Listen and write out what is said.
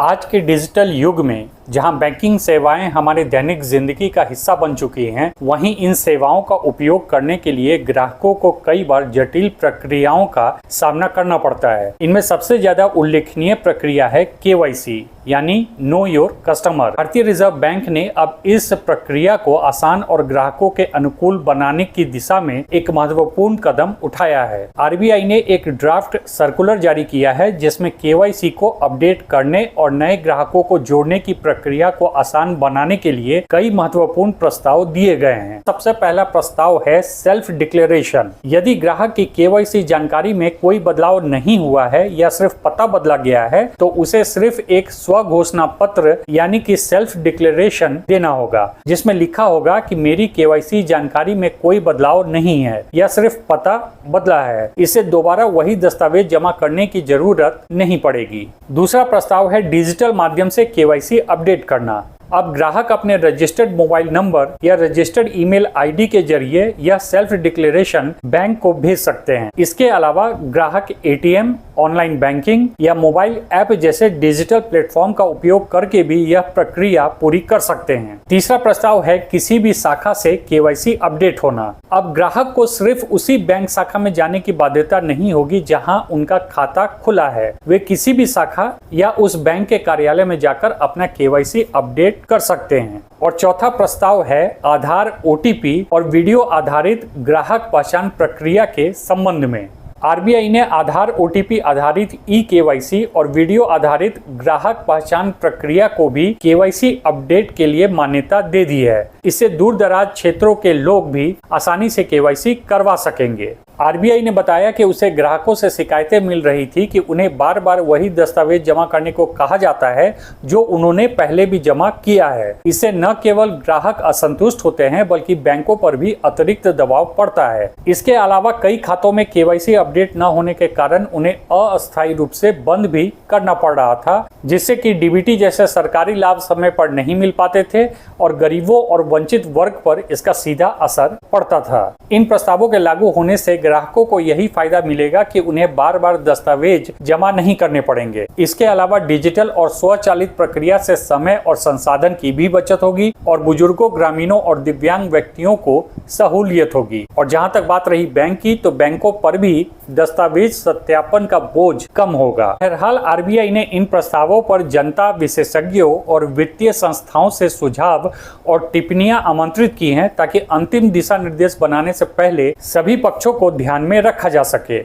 आज के डिजिटल युग में जहां बैंकिंग सेवाएं हमारे दैनिक जिंदगी का हिस्सा बन चुकी हैं, वहीं इन सेवाओं का उपयोग करने के लिए ग्राहकों को कई बार जटिल प्रक्रियाओं का सामना करना पड़ता है। इनमें सबसे ज्यादा उल्लेखनीय प्रक्रिया है केवाईसी यानी नो योर कस्टमर। भारतीय रिजर्व बैंक ने अब इस प्रक्रिया को आसान और ग्राहकों के अनुकूल बनाने की दिशा में एक महत्वपूर्ण कदम उठाया है। आरबीआई ने एक ड्राफ्ट सर्कुलर जारी किया है जिसमें केवाईसी को अपडेट करने और नए ग्राहकों को जोड़ने की प्रक्रिया को आसान बनाने के लिए कई महत्वपूर्ण प्रस्ताव दिए गए हैं। सबसे पहला प्रस्ताव है सेल्फ डिक्लेरेशन। यदि ग्राहक की केवाईसी जानकारी में कोई बदलाव नहीं हुआ है या सिर्फ पता बदला गया है तो उसे सिर्फ एक स्वघोषणा पत्र यानी कि सेल्फ डिक्लेरेशन देना होगा, जिसमें लिखा होगा कि मेरी केवाईसी जानकारी में कोई बदलाव नहीं है या सिर्फ पता बदला है। इसे दोबारा वही दस्तावेज जमा करने की जरूरत नहीं पड़ेगी। दूसरा प्रस्ताव है डिजिटल माध्यम से केवाईसी अपडेट करना। अब ग्राहक अपने रजिस्टर्ड मोबाइल नंबर या रजिस्टर्ड ईमेल आईडी के जरिए यह सेल्फ डिक्लेरेशन बैंक को भेज सकते हैं। इसके अलावा ग्राहक एटीएम, ऑनलाइन बैंकिंग या मोबाइल ऐप जैसे डिजिटल प्लेटफॉर्म का उपयोग करके भी यह प्रक्रिया पूरी कर सकते हैं। तीसरा प्रस्ताव है किसी भी शाखा से केवाईसी अपडेट होना। अब ग्राहक को सिर्फ उसी बैंक शाखा में जाने की बाध्यता नहीं होगी जहां उनका खाता खुला है। वे किसी भी शाखा या उस बैंक के कार्यालय में जाकर अपना केवाईसी अपडेट कर सकते हैं। और चौथा प्रस्ताव है आधार, ओटीपी और वीडियो आधारित ग्राहक पहचान प्रक्रिया के संबंध में। आरबीआई ने आधार, ओटीपी आधारित ई-केवाईसी और वीडियो आधारित ग्राहक पहचान प्रक्रिया को भी केवाईसी अपडेट के लिए मान्यता दे दी है। इससे दूर दराज क्षेत्रों के लोग भी आसानी से केवाईसी करवा सकेंगे। आरबीआई ने बताया कि उसे ग्राहकों से शिकायतें मिल रही थी कि उन्हें बार बार वही दस्तावेज जमा करने को कहा जाता है जो उन्होंने पहले भी जमा किया है। इससे न केवल ग्राहक असंतुष्ट होते हैं बल्कि बैंकों पर भी अतिरिक्त दबाव पड़ता है। इसके अलावा कई खातों में केवाईसी अपडेट न होने के कारण उन्हें अस्थायी रूप से बंद भी करना पड़ रहा था, जिससे कि डीबीटी जैसे सरकारी लाभ समय पर नहीं मिल पाते थे और गरीबों और वंचित वर्ग पर इसका सीधा असर पड़ता था। इन प्रस्तावों के लागू होने से ग्राहकों को यही फायदा मिलेगा कि उन्हें बार बार दस्तावेज जमा नहीं करने पड़ेंगे। इसके अलावा डिजिटल और स्वचालित प्रक्रिया से समय और संसाधन की भी बचत होगी और बुजुर्गों, ग्रामीणों और दिव्यांग व्यक्तियों को सहूलियत होगी। और जहां तक बात रही बैंक की, तो बैंकों पर भी दस्तावेज सत्यापन का बोझ कम होगा। बहरहाल आरबीआई ने इन प्रस्तावों पर जनता, विशेषज्ञों और वित्तीय संस्थाओं से सुझाव और टिप्पणियां आमंत्रित की हैं ताकि अंतिम दिशा निर्देश बनाने से पहले सभी पक्षों को ध्यान में रखा जा सके।